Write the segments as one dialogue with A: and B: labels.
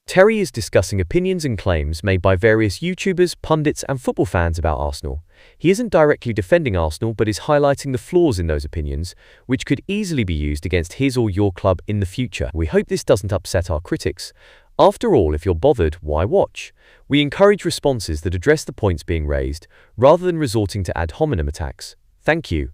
A: Terry is discussing opinions and claims made by various YouTubers, pundits, and football fans about Arsenal. He isn't directly defending Arsenal, but is highlighting the flaws in those opinions, which could easily be used against his or your club in the future. We hope this doesn't upset our critics. After all, if you're bothered, why watch? We encourage responses that address the points being raised, rather than resorting to ad hominem attacks. Thank you.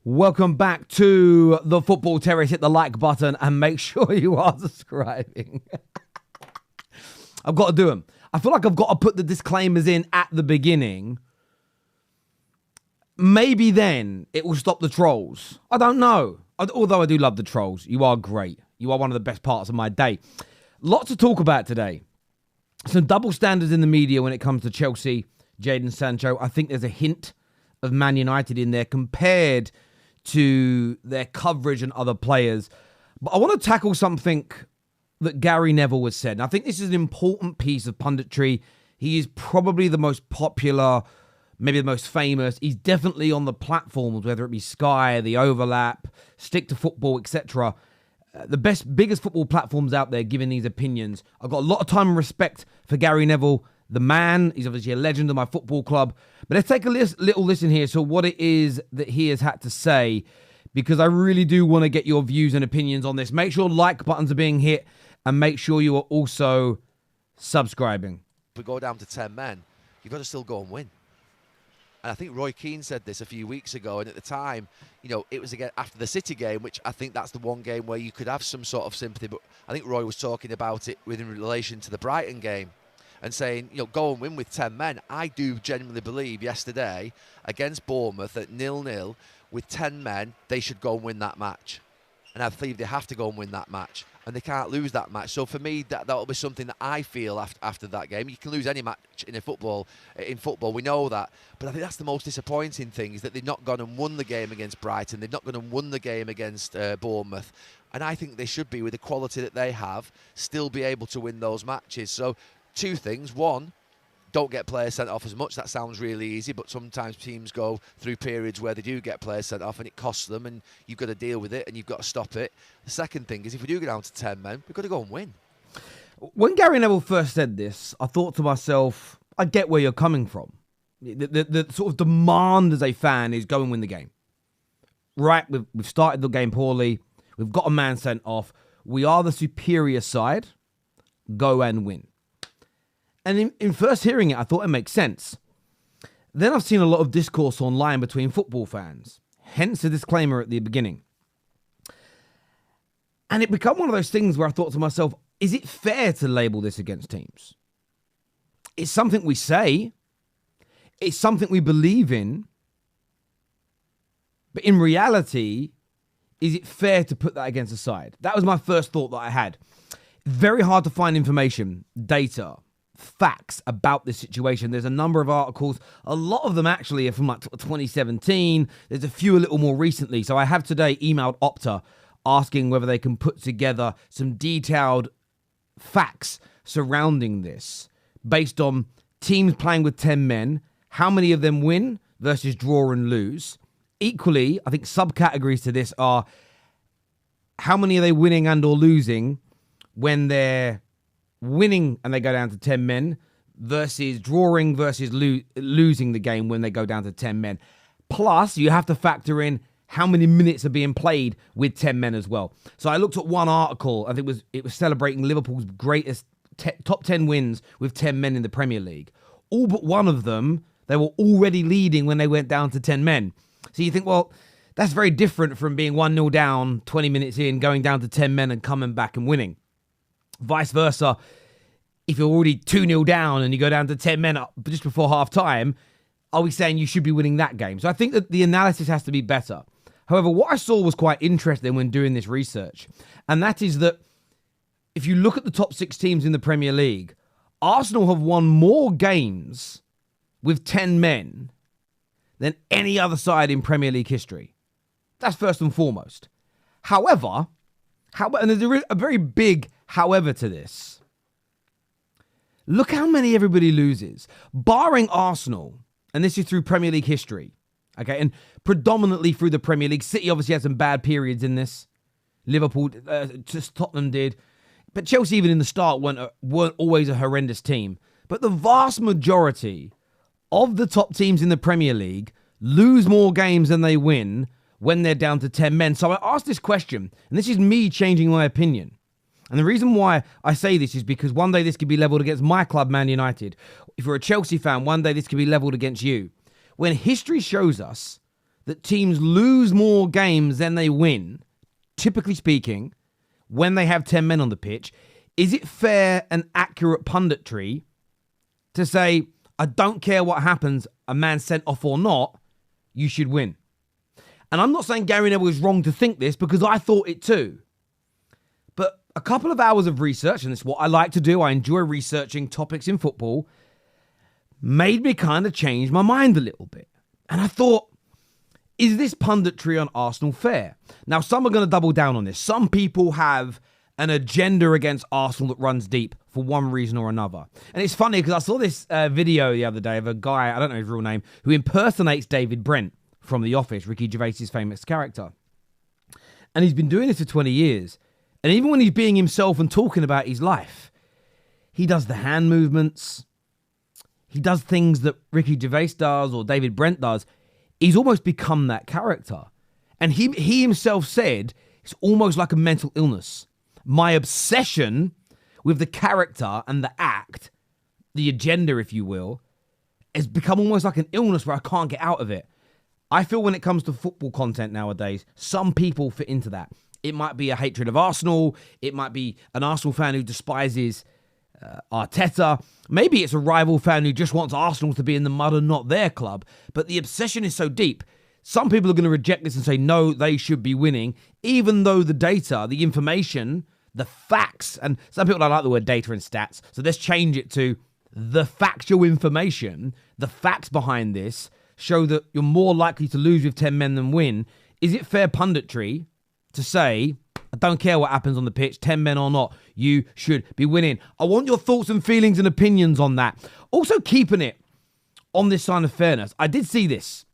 B: Welcome back to the Football Terrace. Hit the like button and make sure you are subscribing. I've got to do them. I feel like I've got to put the disclaimers in at the beginning. Maybe then it will stop the trolls. I don't know. Although I do love the trolls. You are great. You are one of the best parts of my day. Lots to talk about today. Some double standards in the media when it comes to Chelsea, Jadon Sancho. I think there's a hint of Man United in there compared to their coverage and other players. But I want to tackle something that Gary Neville has said. And I think this is an important piece of punditry. He is probably the most popular, maybe the most famous. He's definitely on the platforms, whether it be Sky, The Overlap, Stick to Football, etc. The biggest football platforms out there giving these opinions. I've got a lot of time and respect for Gary Neville, the man. He's obviously a legend of my football club. But let's take a little listen here to what it is that he has had to say, because I really do want to get your views and opinions on this. Make sure like buttons are being hit and make sure you are also subscribing.
C: If we go down to 10 men, you've got to still go and win. And I think Roy Keane said this a few weeks ago, and at the time, you know, it was again after the City game, which I think that's the one game where you could have some sort of sympathy. But I think Roy was talking about it in relation to the Brighton game and saying, you know, go and win with 10 men. I do genuinely believe yesterday against Bournemouth at 0-0 with 10 men, they should go and win that match. And I believe they have to go and win that match. And they can't lose that match. So for me, that'll be something that I feel after that game. You can lose any match in football, we know that. But I think that's the most disappointing thing, is that they've not gone and won the game against Brighton. They've not gone and won the game against Bournemouth. And I think they should be, with the quality that they have, still be able to win those matches. So two things. One, don't get players sent off as much. That sounds really easy, but sometimes teams go through periods where they do get players sent off and it costs them, and you've got to deal with it and you've got to stop it. The second thing is, if we do go down to 10 men, we've got to go and win.
B: When Gary Neville first said this, I thought to myself, I get where you're coming from. The sort of demand as a fan is go and win the game. Right, we've started the game poorly. We've got a man sent off. We are the superior side. Go and win. And in first hearing it, I thought it makes sense. Then I've seen a lot of discourse online between football fans, hence a disclaimer at the beginning. And it became one of those things where I thought to myself, is it fair to label this against teams? It's something we say. It's something we believe in. But in reality, is it fair to put that against a side? That was my first thought that I had. Very hard to find information, data, facts about this situation. There's a number of articles. A lot of them actually are from like 2017. There's a few a little more recently. So I have today emailed Opta asking whether they can put together some detailed facts surrounding this based on teams playing with 10 men, how many of them win versus draw and lose. Equally, I think subcategories to this are how many are they winning and or losing when they're winning and they go down to 10 men versus drawing versus losing the game when they go down to 10 men. Plus, you have to factor in how many minutes are being played with 10 men as well. So I looked at one article, I think it was celebrating Liverpool's greatest top 10 wins with 10 men in the Premier League. All but one of them, they were already leading when they went down to 10 men. So you think, well, that's very different from being 1-0 down, 20 minutes in, going down to 10 men and coming back and winning. Vice versa, if you're already 2-0 down and you go down to 10 men up just before half-time, are we saying you should be winning that game? So I think that the analysis has to be better. However, what I saw was quite interesting when doing this research, and that is that if you look at the top 6 teams in the Premier League, Arsenal have won more games with 10 men than any other side in Premier League history. That's first and foremost. However, and there's a very big however to this. Look how many everybody loses. Barring Arsenal, and this is through Premier League history, okay, and predominantly through the Premier League. City obviously had some bad periods in this. Liverpool, just Tottenham did. But Chelsea, even in the start, weren't always a horrendous team. But the vast majority of the top teams in the Premier League lose more games than they win when they're down to 10 men. So I asked this question, and this is me changing my opinion. And the reason why I say this is because one day this could be leveled against my club, Man United. If you're a Chelsea fan, one day this could be leveled against you. When history shows us that teams lose more games than they win, typically speaking, when they have 10 men on the pitch, is it fair and accurate punditry to say, I don't care what happens, a man sent off or not, you should win? And I'm not saying Gary Neville is wrong to think this, because I thought it too. But a couple of hours of research, and it's what I like to do, I enjoy researching topics in football, made me kind of change my mind a little bit. And I thought, is this punditry on Arsenal fair? Now, some are going to double down on this. Some people have an agenda against Arsenal that runs deep for one reason or another. And it's funny because I saw this video the other day of a guy, I don't know his real name, who impersonates David Brent from The Office, Ricky Gervais's famous character. And he's been doing this for 20 years. And even when he's being himself and talking about his life, he does the hand movements. He does things that Ricky Gervais does or David Brent does. He's almost become that character. And he himself said it's almost like a mental illness. My obsession with the character and the act, the agenda, if you will, has become almost like an illness where I can't get out of it. I feel when it comes to football content nowadays, some people fit into that. It might be a hatred of Arsenal. It might be an Arsenal fan who despises Arteta. Maybe it's a rival fan who just wants Arsenal to be in the mud and not their club. But the obsession is so deep. Some people are going to reject this and say, no, they should be winning, even though the data, the information, the facts, and some people don't like the word data and stats, so let's change it to the factual information, the facts behind this show that you're more likely to lose with 10 men than win. Is it fair punditry to say, I don't care what happens on the pitch, 10 men or not, you should be winning? I want your thoughts and feelings and opinions on that. Also keeping it on this sign of fairness, I did see this.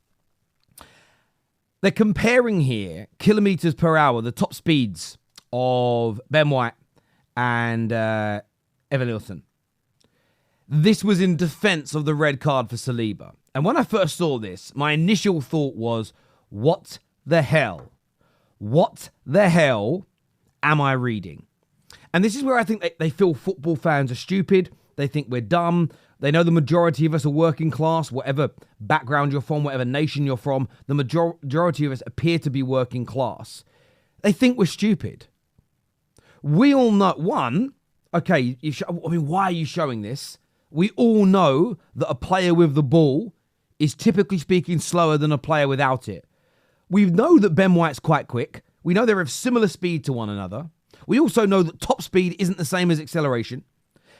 B: They're comparing here kilometers per hour, the top speeds of Ben White and Evan Nilsson. This was in defense of the red card for Saliba. And when I first saw this, my initial thought was, what the hell? What the hell am I reading? And this is where I think they feel football fans are stupid. They think we're dumb. They know the majority of us are working class, whatever background you're from, whatever nation you're from. The majority of us appear to be working class. They think we're stupid. We all know, one, okay, why are you showing this? We all know that a player with the ball is typically speaking slower than a player without it. We know that Ben White's quite quick. We know they're of similar speed to one another. We also know that top speed isn't the same as acceleration.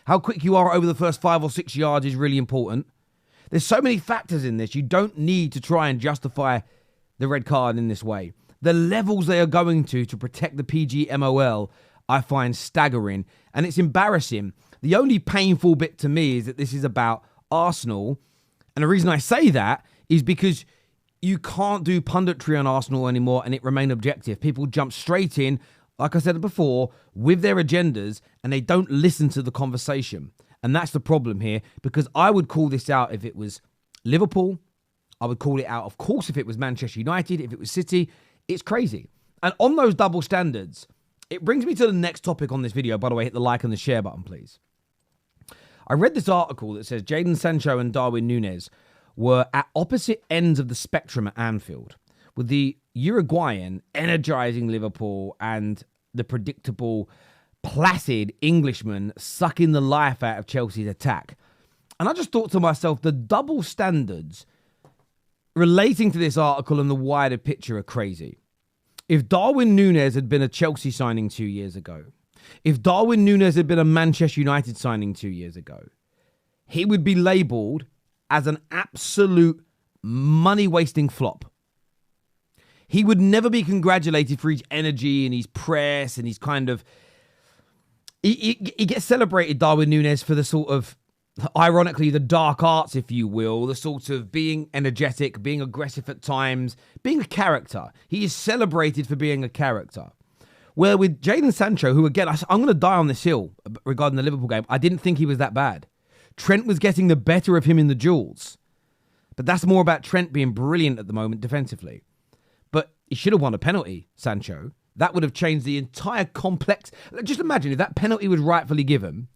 B: How quick you are over the first 5 or 6 yards is really important. There's so many factors in this. You don't need to try and justify the red card in this way. The levels they are going to protect the PGMOL, I find staggering, and it's embarrassing. The only painful bit to me is that this is about Arsenal, and the reason I say that is because you can't do punditry on Arsenal anymore and it remain objective. People jump straight in, like I said before, with their agendas, and they don't listen to the conversation. And that's the problem here, because I would call this out if it was Liverpool. I would call it out, of course, if it was Manchester United, if it was City. It's crazy. And on those double standards, it brings me to the next topic on this video. By the way, hit the like and the share button, please. I read this article that says Jadon Sancho and Darwin Núñez were at opposite ends of the spectrum at Anfield, with the Uruguayan energizing Liverpool and the predictable, placid Englishman sucking the life out of Chelsea's attack. And I just thought to myself, the double standards relating to this article and the wider picture are crazy. If Darwin Núñez had been a Chelsea signing 2 years ago, if Darwin Núñez had been a Manchester United signing 2 years ago, he would be labelled as an absolute money-wasting flop. He would never be congratulated for his energy and his press and his kind of... He gets celebrated, Darwin Núñez, for the sort of, ironically, the dark arts, if you will, the sort of being energetic, being aggressive at times, being a character. He is celebrated for being a character. Where with Jadon Sancho, who again, I'm going to die on this hill regarding the Liverpool game, I didn't think he was that bad. Trent was getting the better of him in the duels. But that's more about Trent being brilliant at the moment defensively. But he should have won a penalty, Sancho. That would have changed the entire complex. Just imagine if that penalty was rightfully given,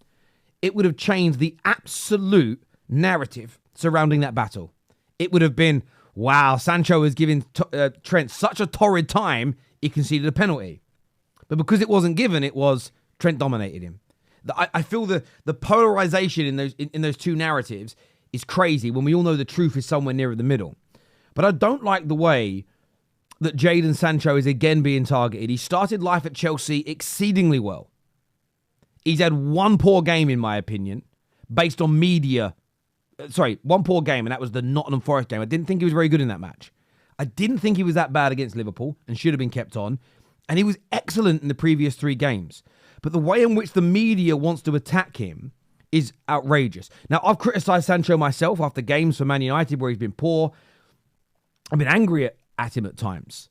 B: it would have changed the absolute narrative surrounding that battle. It would have been, wow, Sancho is giving Trent such a torrid time, he conceded a penalty. But because it wasn't given, it was Trent dominated him. I feel the polarization in those two narratives is crazy when we all know the truth is somewhere nearer the middle. But I don't like the way that Jadon Sancho is again being targeted. He started life at Chelsea exceedingly well. He's had one poor game, in my opinion, based on media. One poor game, and that was the Nottingham Forest game. I didn't think he was very good in that match. I didn't think he was that bad against Liverpool and should have been kept on. And he was excellent in the previous 3 games. But the way in which the media wants to attack him is outrageous. Now, I've criticised Sancho myself after games for Man United where he's been poor. I've been angry at him at times.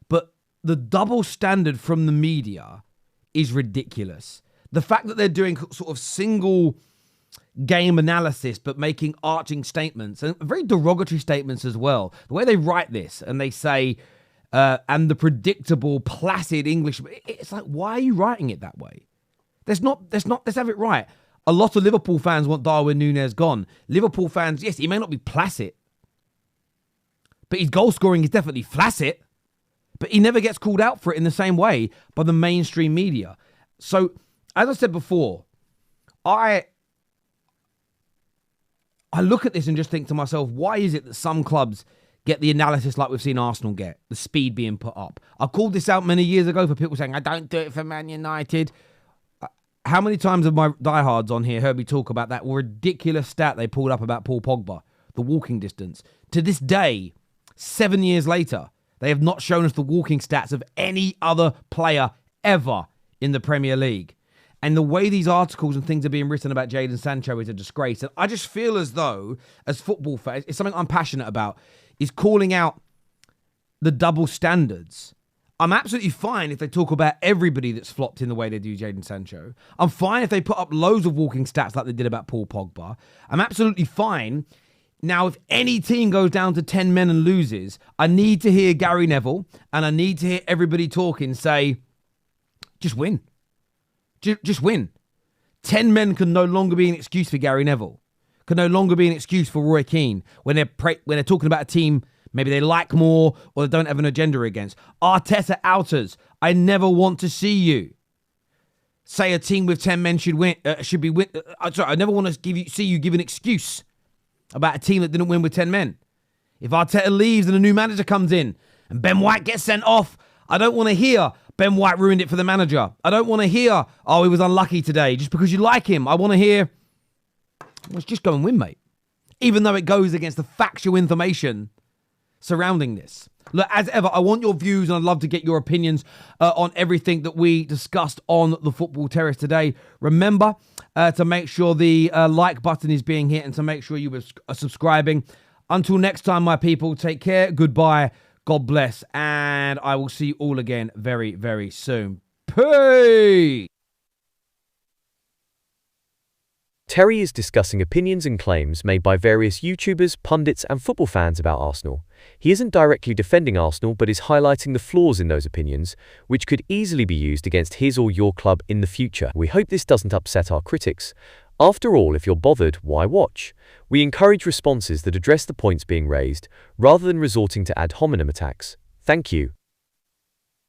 B: But the double standard from the media is ridiculous. The fact that they're doing sort of single game analysis but making arching statements and very derogatory statements as well. The way they write this and they say, and the predictable, placid English, it's like, why are you writing it that way? Let's have it right. A lot of Liverpool fans want Darwin Núñez gone. Liverpool fans, yes, he may not be placid, but his goal scoring is definitely flaccid. But he never gets called out for it in the same way by the mainstream media. So, as I said before, I look at this and just think to myself, why is it that some clubs get the analysis like we've seen Arsenal get, the speed being put up? I called this out many years ago for people saying, I don't do it for Man United. How many times have my diehards on here heard me talk about that ridiculous stat they pulled up about Paul Pogba, the walking distance? To this day, 7 years later, they have not shown us the walking stats of any other player ever in the Premier League. And the way these articles and things are being written about Jadon Sancho is a disgrace. And I just feel as though, as football fans, it's something I'm passionate about, is calling out the double standards. I'm absolutely fine if they talk about everybody that's flopped in the way they do Jadon Sancho. I'm fine if they put up loads of walking stats like they did about Paul Pogba. I'm absolutely fine. Now, if any team goes down to 10 men and loses, I need to hear Gary Neville and I need to hear everybody talking say, just win. Just win. 10 men can no longer be an excuse for Gary Neville. Can no longer be an excuse for Roy Keane when they're talking about a team maybe they like more or they don't have an agenda against. Arteta outers. I never want to see you say a team with 10 men should win. I never want to see you give an excuse about a team that didn't win with 10 men. If Arteta leaves and a new manager comes in and Ben White gets sent off, I don't want to hear Ben White ruined it for the manager. I don't want to hear, oh, he was unlucky today just because you like him. I want to hear, let's just go and win, mate. Even though it goes against the factual information surrounding this. Look, as ever, I want your views and I'd love to get your opinions on everything that we discussed on the Football Terrace today. Remember to make sure the like button is being hit and to make sure you are subscribing. Until next time, my people, take care. Goodbye. God bless. And I will see you all again very, very soon. Peace.
A: Terry is discussing opinions and claims made by various YouTubers, pundits and football fans about Arsenal. He isn't directly defending Arsenal but is highlighting the flaws in those opinions, which could easily be used against his or your club in the future. We hope this doesn't upset our critics. After all, if you're bothered, why watch? We encourage responses that address the points being raised, rather than resorting to ad hominem attacks. Thank you.